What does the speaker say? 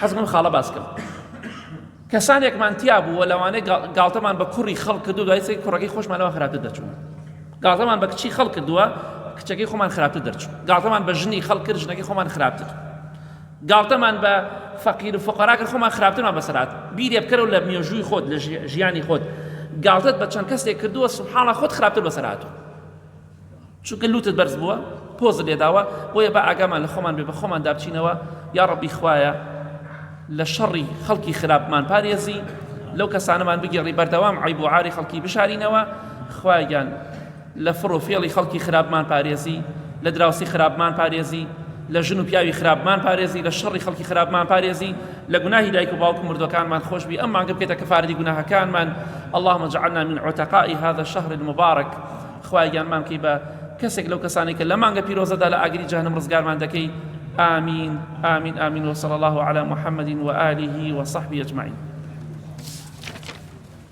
حەزم خاڵە باسکەم کەسانێکمان تیا بوو لەوانەیە گاڵتەمان بە کوڕی خەڵک کردو دوای سێ کوڕەکەی خۆشمانەوە خراپتر دەچوو گاڵتەمان بە کچی خەڵک کردووە کچەکەی خۆمان خراپتر دەرچوو گاڵتەمان بە ژنی خەڵک کرد ژنەکەی خۆمان خراپتر گاڵتەمان بە فەقیر و فقەرا کرد خۆمان خراپترمان بەسەرات بیرێ بکەرەوە لە مێژووی خۆت لە ژیانی خۆت گاڵتت بە چەند کەسێک کردووە سوبحانە خۆت خراپتر بەسەراتوە چونکە لوتت بەرز بووە پۆزت لێداوە بۆیە بە ئاگامان لە خۆمان بێ بە خۆمان دابچینەوە یا ڕەبی خوایە لە شەڕی خەڵکی خراپمان پارێزی لەو کەسانەمان بگێڕی بەردەوام عیب و عاری خەڵکی بشارینەوە خوایان لە فڕ و فێڵی خەڵکی خراپمان پارێزی لە دراوسی خراپمان پارێزی لە ژن و پیاوی خراپمان پارێزی لە شەڕی خەڵکی خراپمان پارێزی لە گوناهی دایک و باوک و مردوەکانمان خۆشبی ئەم مانگە بکەیتە کەفارەتی گوناهەکانمان اللهم اجعلنا من عتقاء هذا الشهر المبارك خوایانمان کەی بە کەسێک لەو کەسانی کە لە مانگە پیرۆزەدا لە ئاگری جەهەنەم ڕزگارمان دەکەی آمين آمين آمين وصلى الله على محمد وآله وصحبه أجمعين